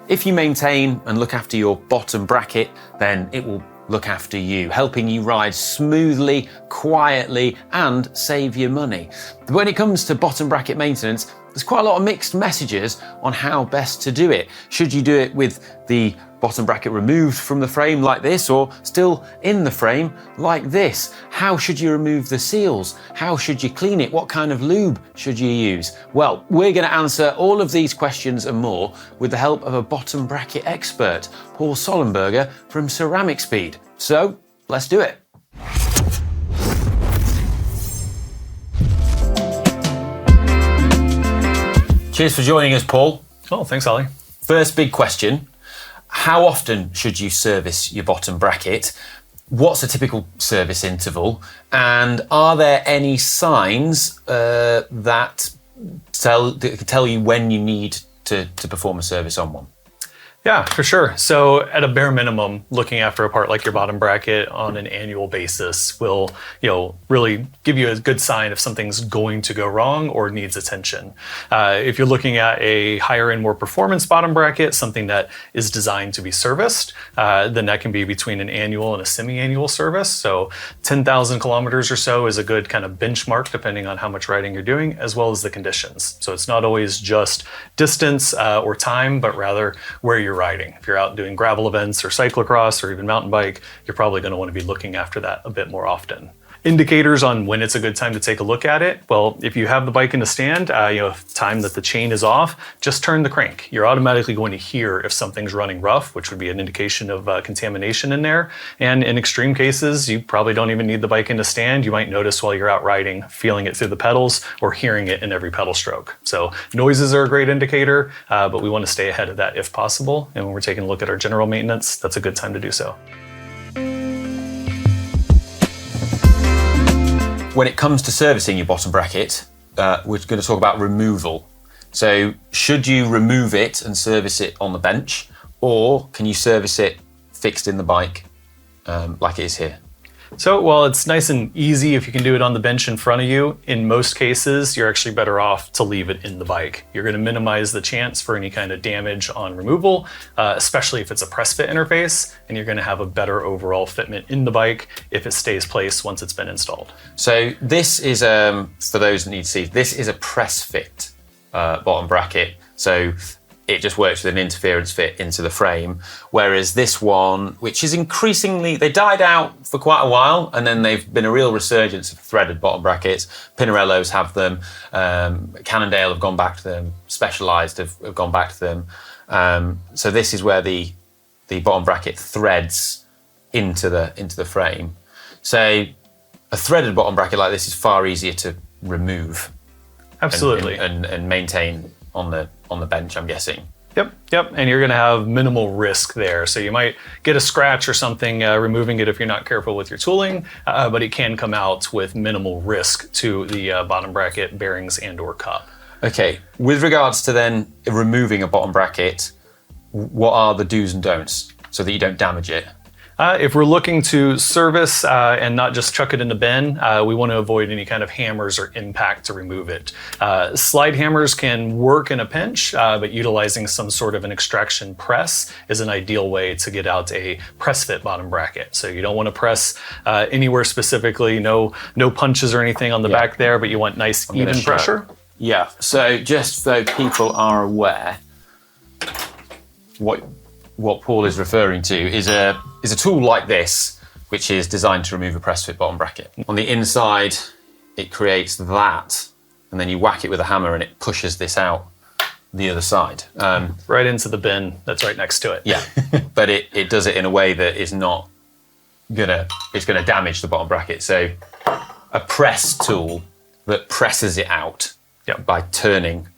If you maintain and look after your bottom bracket, then it will look after you, helping you ride smoothly, quietly, and save you money. But when it comes to bottom bracket maintenance, there's quite a lot of mixed messages on how best to do it. Should you do it with the bottom bracket removed from the frame like this, or still in the frame like this? How should you remove the seals? How should you clean it? What kind of lube should you use? Well, we're going to answer all of these questions and more with the help of a bottom bracket expert, Paul Sollenberger from CeramicSpeed. So, let's do it. Cheers for joining us, Paul. Oh, thanks, Ollie. First big question. How often should you service your bottom bracket? What's a typical service interval? And are there any signs that tell you when you need to perform a service on one? Yeah, for sure. So at a bare minimum, looking after a part like your bottom bracket on an annual basis will, really give you a good sign if something's going to go wrong or needs attention. If you're looking at a higher end, more performance bottom bracket, something that is designed to be serviced, then that can be between an annual and a semi-annual service. So 10,000 kilometers or so is a good kind of benchmark depending on how much riding you're doing, as well as the conditions. So it's not always just distance or time, but rather where you're riding. If you're out doing gravel events or cyclocross or even mountain bike, you're probably going to want to be looking after that a bit more often. Indicators on when it's a good time to take a look at it. Well, if you have the bike in the stand, time that the chain is off, just turn the crank. You're automatically going to hear if something's running rough, which would be an indication of contamination in there. And in extreme cases, you probably don't even need the bike in the stand. You might notice while you're out riding, feeling it through the pedals or hearing it in every pedal stroke. So noises are a great indicator, but we want to stay ahead of that if possible. And when we're taking a look at our general maintenance, that's a good time to do so. When it comes to servicing your bottom bracket, we're going to talk about removal. So should you remove it and service it on the bench, or can you service it fixed in the bike like it is here? So while it's nice and easy if you can do it on the bench in front of you, in most cases, you're actually better off to leave it in the bike. You're going to minimize the chance for any kind of damage on removal, especially if it's a press fit interface, and you're going to have a better overall fitment in the bike if it stays placed once it's been installed. So this is, for those that need to see, this is a press fit bottom bracket. So it just works with an interference fit into the frame. Whereas this one, which is increasingly, they died out for quite a while, and then they've been a real resurgence of threaded bottom brackets. Pinarellos have them, Cannondale have gone back to them, Specialized have gone back to them. So this is where the bottom bracket threads into the frame. So a threaded bottom bracket like this is far easier to remove. Absolutely. And maintain on the bench, I'm guessing. Yep, and you're going to have minimal risk there. So you might get a scratch or something removing it if you're not careful with your tooling, but it can come out with minimal risk to the bottom bracket bearings and or cup. Okay, with regards to then removing a bottom bracket, what are the do's and don'ts so that you don't damage it? If we're looking to service and not just chuck it in the bin, we want to avoid any kind of hammers or impact to remove it. Slide hammers can work in a pinch, but utilizing some sort of an extraction press is an ideal way to get out a press fit bottom bracket. So you don't want to press anywhere specifically, no punches or anything on the back there, but you want nice even pressure. Yeah, so just so people are aware, what Paul is referring to is a tool like this, which is designed to remove a press fit bottom bracket. On the inside, it creates that, and then you whack it with a hammer and it pushes this out the other side. Right into the bin that's right next to it. Yeah, but it does it in a way that is not it's gonna damage the bottom bracket. So a press tool that presses it out by turning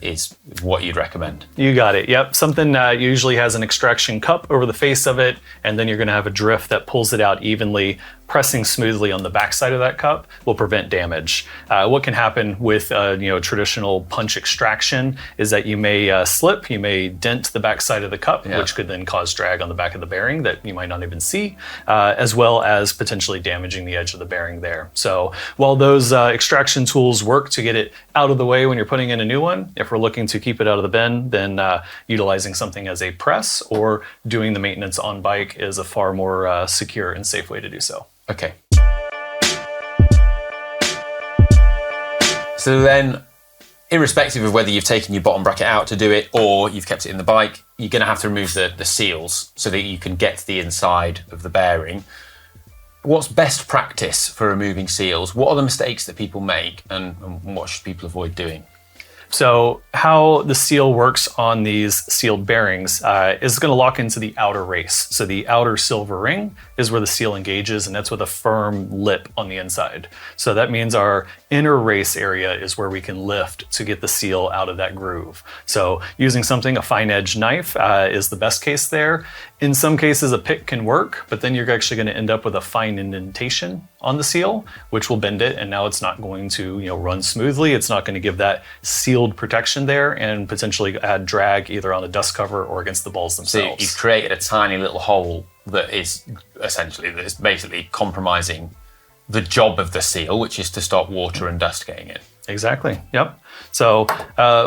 is what you'd recommend. You got it. Yep. Something usually has an extraction cup over the face of it, and then you're going to have a drift that pulls it out evenly, pressing smoothly on the backside of that cup will prevent damage. What can happen with traditional punch extraction is that you may slip, you may dent the backside of the cup, which could then cause drag on the back of the bearing that you might not even see, as well as potentially damaging the edge of the bearing there. So while those extraction tools work to get it out of the way when you're putting in a new one, if we're looking to keep it out of the bin, then utilizing something as a press or doing the maintenance on bike is a far more secure and safe way to do so. Okay. So then, irrespective of whether you've taken your bottom bracket out to do it or you've kept it in the bike, you're going to have to remove the seals so that you can get to the inside of the bearing. What's best practice for removing seals? What are the mistakes that people make, and what should people avoid doing? So how the seal works on these sealed bearings is going to lock into the outer race. So the outer silver ring is where the seal engages, and that's with a firm lip on the inside. So that means our inner race area is where we can lift to get the seal out of that groove. So using something, a fine edge knife is the best case there. In some cases, a pick can work, but then you're actually going to end up with a fine indentation on the seal, which will bend it, and now it's not going to run smoothly. It's not going to give that sealed protection there and potentially add drag either on the dust cover or against the balls themselves. So you've created a tiny little hole that is basically compromising the job of the seal, which is to stop water and dust getting in. Exactly, yep. So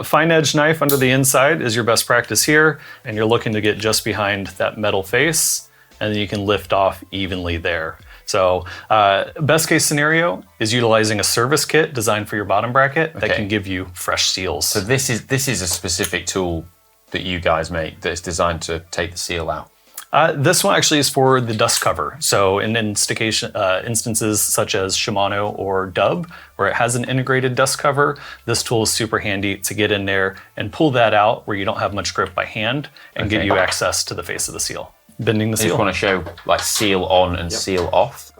fine edge knife under the inside is your best practice here, and you're looking to get just behind that metal face, and then you can lift off evenly there. So best case scenario is utilizing a service kit designed for your bottom bracket that can give you fresh seals. So this is a specific tool that you guys make that is designed to take the seal out. This one actually is for the dust cover. So in instances such as Shimano or Dub, where it has an integrated dust cover, this tool is super handy to get in there and pull that out where you don't have much grip by hand and give you access to the face of the seal. Bending the seal. I just want to show like seal on and seal off.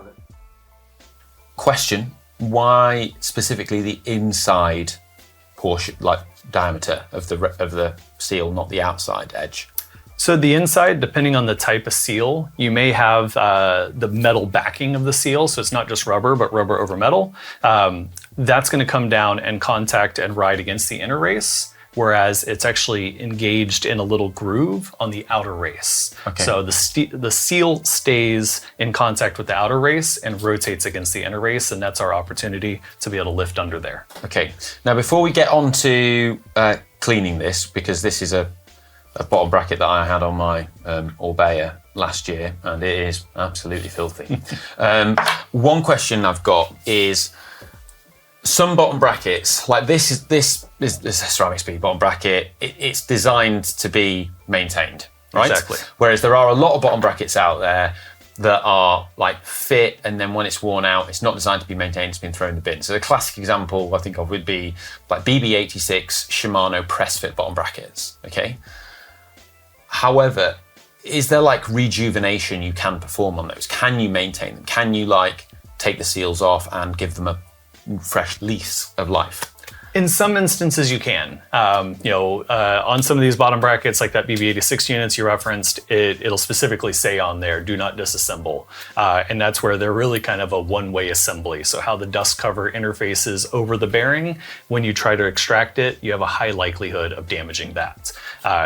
Question, why specifically the inside portion, like diameter of the seal, not the outside edge? So the inside, depending on the type of seal, you may have the metal backing of the seal, so it's not just rubber, but rubber over metal. That's going to come down and contact and ride against the inner race, whereas it's actually engaged in a little groove on the outer race. Okay. So the seal stays in contact with the outer race and rotates against the inner race, and that's our opportunity to be able to lift under there. Okay. Now, before we get on to cleaning this, because this is a bottom bracket that I had on my Orbea last year, and it is absolutely filthy. One question I've got is, some bottom brackets, like this is a CeramicSpeed bottom bracket, it's designed to be maintained, right? Exactly. Whereas there are a lot of bottom brackets out there that are like fit, and then when it's worn out, it's not designed to be maintained, it's been thrown in the bin. So the classic example I think of would be like BB86 Shimano press fit bottom brackets, okay? However, is there like rejuvenation you can perform on those? Can you maintain them? Can you like take the seals off and give them a fresh lease of life? In some instances you can. On some of these bottom brackets, like that BB86 units you referenced, it'll specifically say on there, do not disassemble. And that's where they're really kind of a one-way assembly. So how the dust cover interfaces over the bearing, when you try to extract it, you have a high likelihood of damaging that.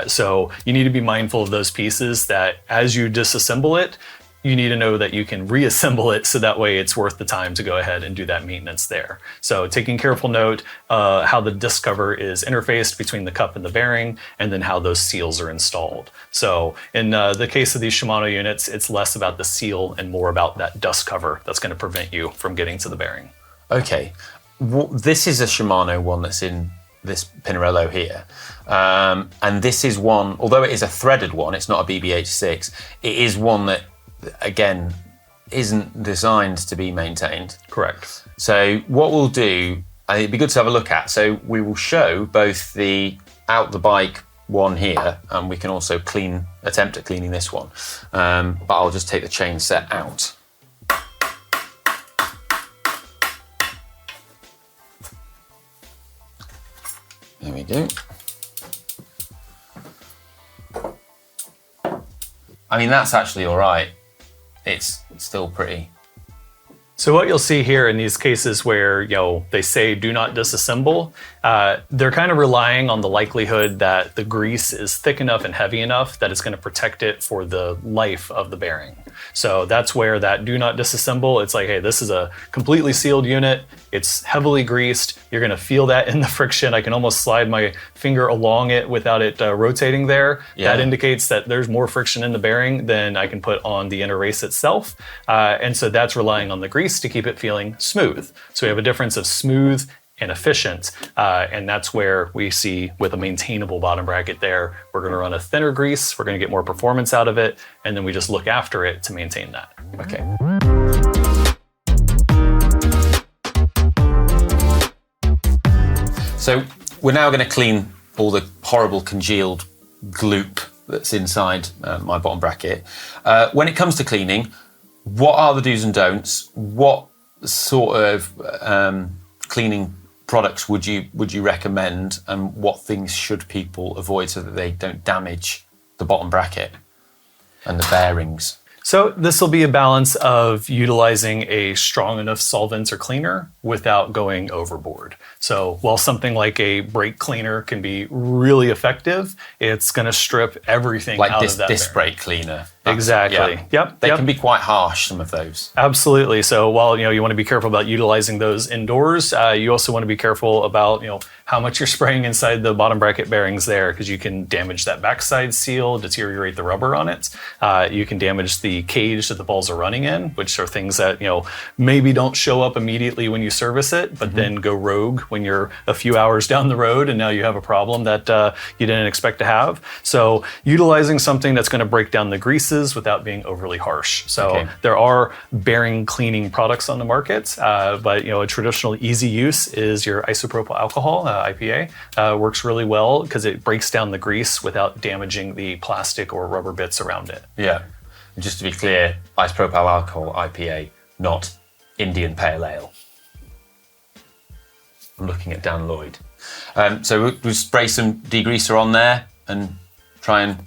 So you need to be mindful of those pieces that as you disassemble it, you need to know that you can reassemble it, so that way it's worth the time to go ahead and do that maintenance there. So taking careful note how the disc cover is interfaced between the cup and the bearing, and then how those seals are installed. So in the case of these Shimano units, it's less about the seal and more about that dust cover that's going to prevent you from getting to the bearing. Okay, this is a Shimano one that's in this Pinarello here. And this is one, although it is a threaded one, it's not a BB86, it is one that, again, isn't designed to be maintained. Correct. So what we'll do, it'd be good to have a look at. So we will show both the out the bike one here, and we can also attempt at cleaning this one. But I'll just take the chain set out. There we go. I mean, that's actually all right. It's still pretty So what you'll see here in these cases where, they say do not disassemble, they're kind of relying on the likelihood that the grease is thick enough and heavy enough that it's going to protect it for the life of the bearing. So that's where that do not disassemble, it's like, hey, this is a completely sealed unit. It's heavily greased. You're going to feel that in the friction. I can almost slide my finger along it without it rotating there. Yeah. That indicates that there's more friction in the bearing than I can put on the inner race itself. And so that's relying on the grease to keep it feeling smooth. So we have a difference of smooth and efficient. And that's where we see with a maintainable bottom bracket there, we're going to run a thinner grease, we're going to get more performance out of it, and then we just look after it to maintain that. Okay. So we're now going to clean all the horrible congealed gloop that's inside my bottom bracket. When it comes to cleaning, what are the do's and don'ts? What sort of cleaning products would you recommend, and what things should people avoid so that they don't damage the bottom bracket and the bearings? So this will be a balance of utilizing a strong enough solvent or cleaner without going overboard. So while something like a brake cleaner can be really effective, it's going to strip everything out of that disc brake cleaner. Exactly. Yeah. They can be quite harsh, some of those. Absolutely. So while you want to be careful about utilizing those indoors, you also want to be careful about how much you're spraying inside the bottom bracket bearings there, because you can damage that backside seal, deteriorate the rubber on it. You can damage the cage that the balls are running in, which are things that maybe don't show up immediately when you service it, but then go rogue when you're a few hours down the road and now you have a problem that you didn't expect to have. So utilizing something that's going to break down the greases without being overly harsh. So there are bearing cleaning products on the market, but a traditional easy use is your isopropyl alcohol, IPA. Works really well because it breaks down the grease without damaging the plastic or rubber bits around it. Yeah. And just to be clear, isopropyl alcohol, IPA, not Indian Pale Ale. I'm looking at Dan Lloyd. So we'll spray some degreaser on there and try and...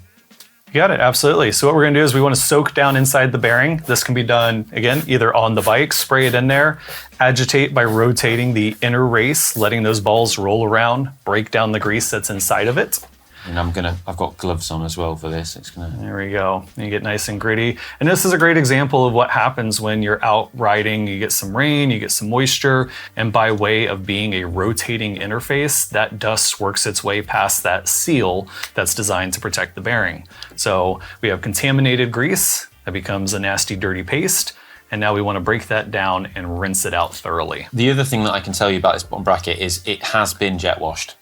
You got it, absolutely. So what we're gonna do is we wanna soak down inside the bearing. This can be done, again, either on the bike, spray it in there, agitate by rotating the inner race, letting those balls roll around, break down the grease that's inside of it. And I've got gloves on as well for this. There we go. And you get nice and gritty. And this is a great example of what happens when you're out riding, you get some rain, you get some moisture, and by way of being a rotating interface, that dust works its way past that seal that's designed to protect the bearing. So we have contaminated grease that becomes a nasty, dirty paste. And now we want to break that down and rinse it out thoroughly. The other thing that I can tell you about this bottom bracket is it has been jet washed,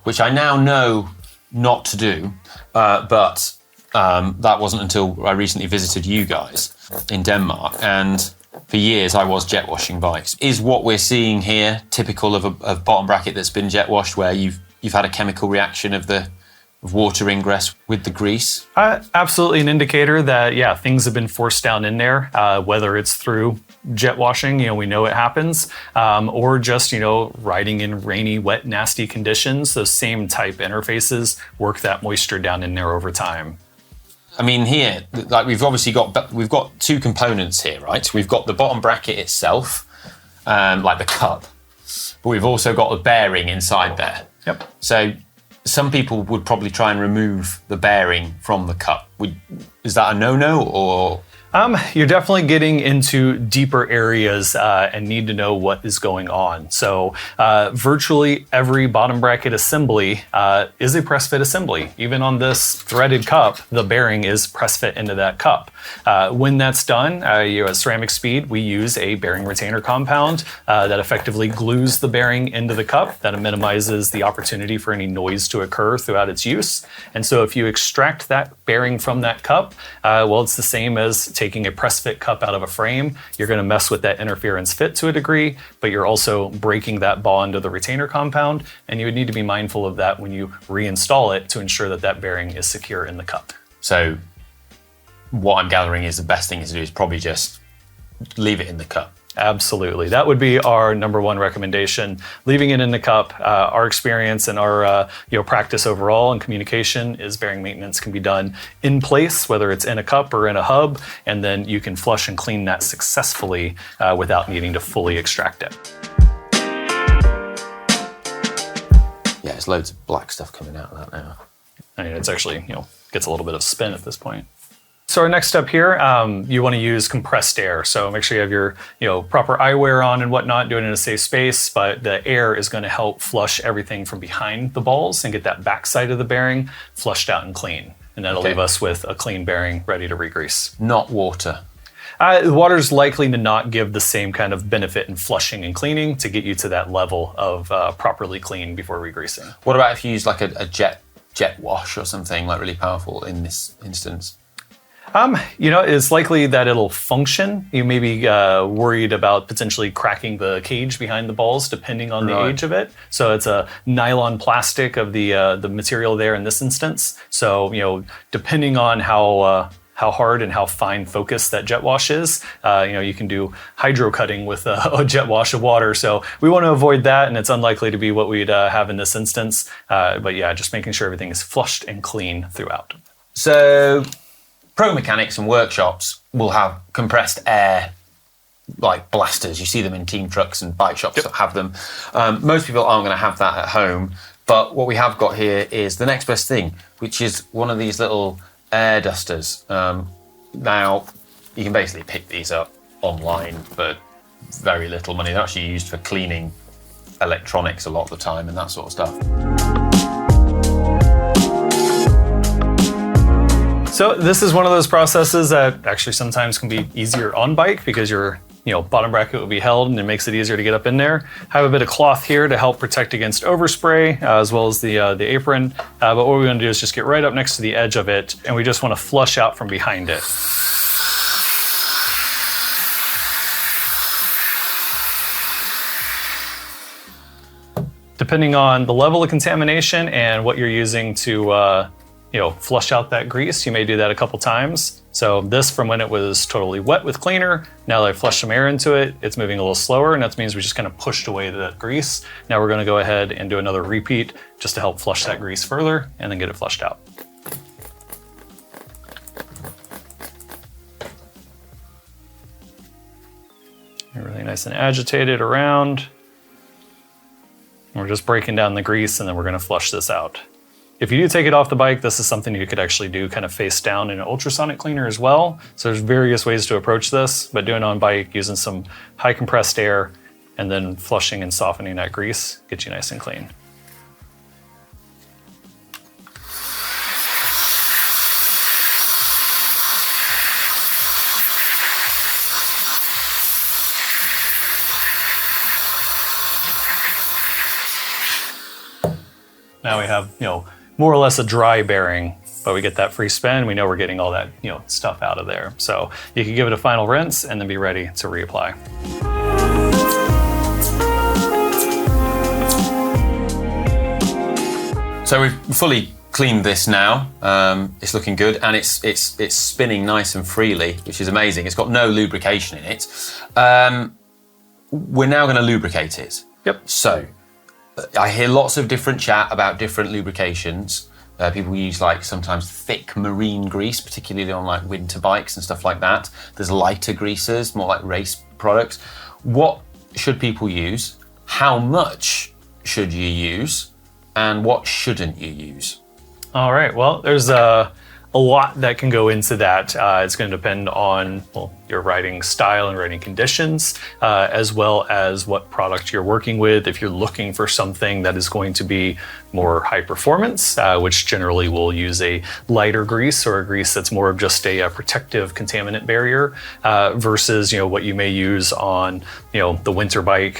which I now know not to do, but that wasn't until I recently visited you guys in Denmark, and for years I was jet washing bikes. Is what we're seeing here typical of a bottom bracket that's been jet washed, where you've had a chemical reaction of water ingress with the grease? Absolutely an indicator that, things have been forced down in there, whether it's through jet washing, we know it happens, or just, riding in rainy, wet, nasty conditions. Those same type interfaces work that moisture down in there over time. I mean, here, like we've got two components here, right? We've got the bottom bracket itself, like the cup, but we've also got the bearing inside there. Yep. So some people would probably try and remove the bearing from the cup. Is that a no-no, or? You're definitely getting into deeper areas and need to know what is going on. So virtually every bottom bracket assembly is a press fit assembly. Even on this threaded cup, the bearing is press fit into that cup. When that's done, at CeramicSpeed, we use a bearing retainer compound that effectively glues the bearing into the cup. That minimizes the opportunity for any noise to occur throughout its use. And so if you extract that bearing from that cup, it's the same as taking a press fit cup out of a frame. You're going to mess with that interference fit to a degree, but you're also breaking that bond of the retainer compound, and you would need to be mindful of that when you reinstall it to ensure that that bearing is secure in the cup. So what I'm gathering is the best thing to do is probably just leave it in the cup. Absolutely. That would be our number one recommendation. Leaving it in the cup. Our experience and our practice overall and communication is bearing maintenance can be done in place, whether it's in a cup or in a hub, and then you can flush and clean that successfully without needing to fully extract it. Yeah, there's loads of black stuff coming out of that now. I mean, it's actually, gets a little bit of spin at this point. So our next step here, you want to use compressed air. So make sure you have your proper eyewear on and whatnot, do it in a safe space, but the air is going to help flush everything from behind the balls and get that backside of the bearing flushed out and clean. And that'll leave us with a clean bearing ready to re-grease. Not water. The water's likely to not give the same kind of benefit in flushing and cleaning to get you to that level of properly clean before re-greasing. What about if you use like a jet wash or something like really powerful in this instance? It's likely that it'll function. You may be worried about potentially cracking the cage behind the balls, depending on the age of it. So it's a nylon plastic of the material there in this instance. So depending on how hard and how fine focused that jet wash is, you can do hydro cutting with a jet wash of water. So we want to avoid that, and it's unlikely to be what we'd have in this instance. But yeah, just making sure everything is flushed and clean throughout. So pro mechanics and workshops will have compressed air like blasters. You see them in team trucks and bike shops that have them. Most people aren't going to have that at home, but what we have got here is the next best thing, which is one of these little air dusters. Now, you can basically pick these up online for very little money. They're actually used for cleaning electronics a lot of the time and that sort of stuff. So this is one of those processes that actually sometimes can be easier on bike because your bottom bracket will be held and it makes it easier to get up in there. I have a bit of cloth here to help protect against overspray as well as the apron. But what we're going to do is just get right up next to the edge of it, and we just want to flush out from behind it. Depending on the level of contamination and what you're using to flush out that grease, you may do that a couple times. So this from when it was totally wet with cleaner, now that I flushed some air into it, it's moving a little slower, and that means we just kind of pushed away the grease. Now we're going to go ahead and do another repeat just to help flush that grease further and then get it flushed out. Really nice and agitated around. And we're just breaking down the grease, and then we're going to flush this out. If you do take it off the bike, this is something you could actually do kind of face down in an ultrasonic cleaner as well. So there's various ways to approach this, but doing it on bike using some high compressed air and then flushing and softening that grease gets you nice and clean. Now we have, more or less a dry bearing, but we get that free spin. We know we're getting all that, stuff out of there. So you can give it a final rinse and then be ready to reapply. So we've fully cleaned this now. It's looking good, and it's spinning nice and freely, which is amazing. It's got no lubrication in it. We're now going to lubricate it. Yep. So I hear lots of different chat about different lubrications. People use sometimes thick marine grease, particularly on winter bikes and stuff like that. There's lighter greases, more like race products. What should people use? How much should you use? And what shouldn't you use? All right, well, there's a lot that can go into that. It's going to depend on your riding style and riding conditions, as well as what product you're working with. If you're looking for something that is going to be more high performance, which generally will use a lighter grease or a grease that's more of just a protective contaminant barrier, versus what you may use on the winter bike,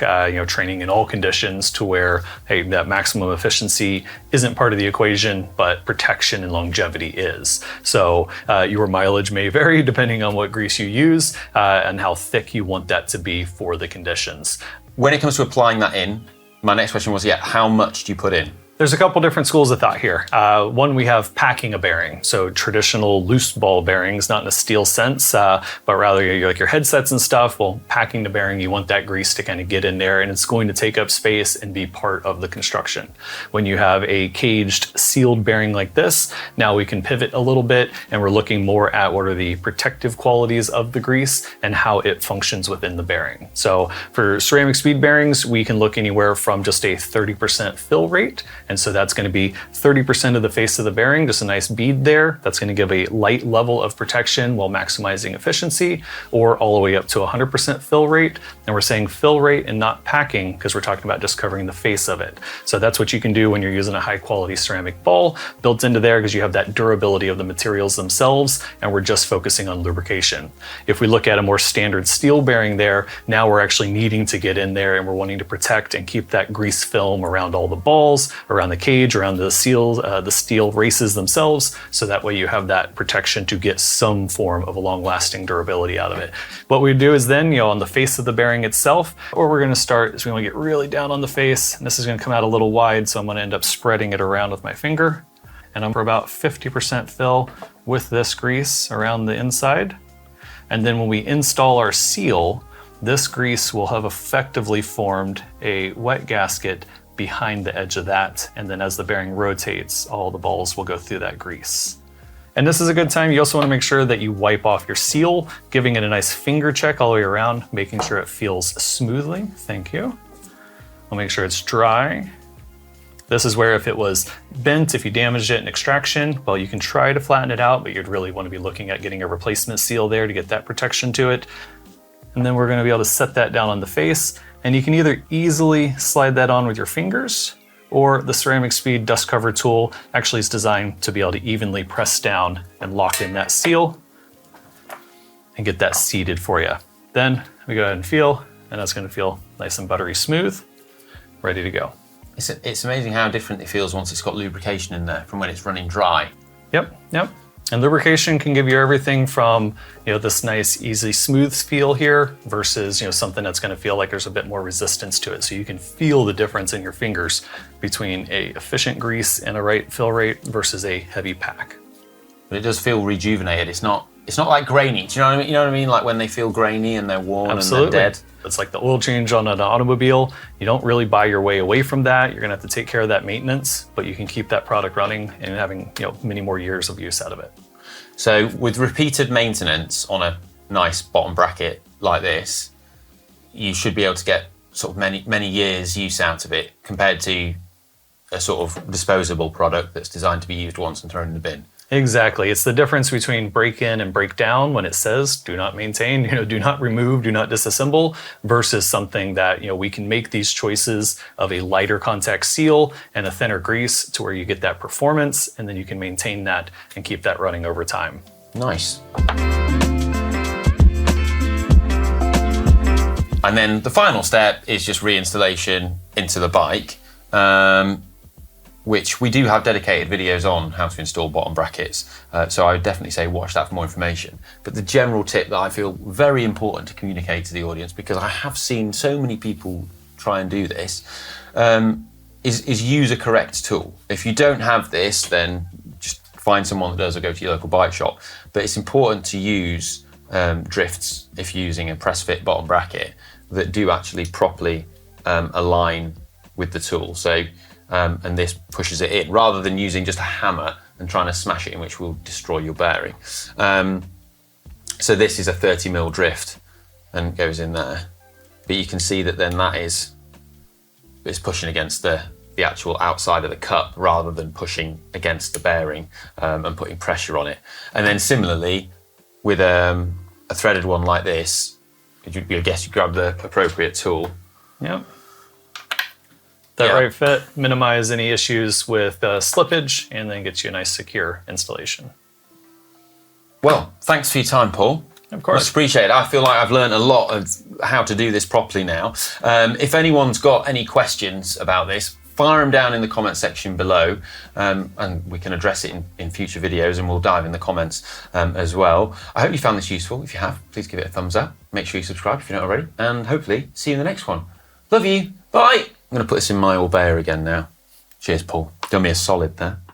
training in all conditions, to where that maximum efficiency isn't part of the equation, but protection and longevity is. So your mileage may vary depending on what grease you use and how thick you want that to be for the conditions. When it comes to applying that in, my next question was, how much do you put in? There's a couple different schools of thought here. One, we have packing a bearing. So traditional loose ball bearings, not in a steel sense, but rather like your headsets and stuff. Well, packing the bearing, you want that grease to kind of get in there, and it's going to take up space and be part of the construction. When you have a caged sealed bearing like this, now we can pivot a little bit, and we're looking more at what are the protective qualities of the grease and how it functions within the bearing. So for CeramicSpeed bearings, we can look anywhere from just a 30% fill rate. And so that's going to be 30% of the face of the bearing, just a nice bead there. That's going to give a light level of protection while maximizing efficiency, or all the way up to 100% fill rate. And we're saying fill rate and not packing because we're talking about just covering the face of it. So that's what you can do when you're using a high quality ceramic ball built into there, because you have that durability of the materials themselves, and we're just focusing on lubrication. If we look at a more standard steel bearing there, now we're actually needing to get in there and we're wanting to protect and keep that grease film around all the balls, around the cage, around the steel races themselves, so that way you have that protection to get some form of a long-lasting durability out of it. What we do is then, on the face of the bearing itself, what we're going to start is we want to get really down on the face, and this is going to come out a little wide, so I'm going to end up spreading it around with my finger, and I'm for about 50% fill with this grease around the inside. And then when we install our seal, this grease will have effectively formed a wet gasket behind the edge of that, and then as the bearing rotates, all the balls will go through that grease. And this is a good time. You also want to make sure that you wipe off your seal, giving it a nice finger check all the way around, making sure it feels smoothly. Thank you. I'll make sure it's dry. This is where if it was bent, if you damaged it in extraction, well, you can try to flatten it out, but you'd really want to be looking at getting a replacement seal there to get that protection to it. And then we're going to be able to set that down on the face. And you can either easily slide that on with your fingers, or the CeramicSpeed dust cover tool actually is designed to be able to evenly press down and lock in that seal and get that seated for you. Then we go ahead and feel, and that's going to feel nice and buttery smooth, ready to go. It's amazing how different it feels once it's got lubrication in there from when it's running dry. Yep. And lubrication can give you everything from, this nice, easy, smooth feel here versus, something that's going to feel like there's a bit more resistance to it. So you can feel the difference in your fingers between a efficient grease and a right fill rate versus a heavy pack. But it does feel rejuvenated. It's not like grainy. Do you know what I mean? You know what I mean? Like when they feel grainy and they're worn and they're dead. It's like the oil change on an automobile. You don't really buy your way away from that. You're gonna have to take care of that maintenance, but you can keep that product running and having many more years of use out of it. So with repeated maintenance on a nice bottom bracket like this, you should be able to get sort of many years use out of it compared to a sort of disposable product that's designed to be used once and thrown in the bin. Exactly. It's the difference between break in and break down when it says do not maintain, do not remove, do not disassemble, versus something that, we can make these choices of a lighter contact seal and a thinner grease to where you get that performance, and then you can maintain that and keep that running over time. Nice. And then the final step is just reinstallation into the bike. Which we do have dedicated videos on how to install bottom brackets. So I would definitely say watch that for more information. But the general tip that I feel very important to communicate to the audience, because I have seen so many people try and do this, is use a correct tool. If you don't have this, then just find someone that does or go to your local bike shop. But it's important to use drifts if you're using a press fit bottom bracket that do actually properly align with the tool. So, and this pushes it in, rather than using just a hammer and trying to smash it in, which will destroy your bearing. So this is a 30mm drift and goes in there. But you can see that then it's pushing against the actual outside of the cup rather than pushing against the bearing and putting pressure on it. And then similarly, with a threaded one like this, I guess you grab the appropriate tool. Yep. That right fit, minimize any issues with slippage, and then get you a nice secure installation. Well, thanks for your time, Paul. Of course. Much appreciated. I feel like I've learned a lot of how to do this properly now. If anyone's got any questions about this, fire them down in the comment section below, and we can address it in future videos, and we'll dive in the comments as well. I hope you found this useful. If you have, please give it a thumbs up. Make sure you subscribe if you're not already, and hopefully see you in the next one. Love you. Bye. I'm going to put this in my Orbea again now. Cheers, Paul. Done me a solid there.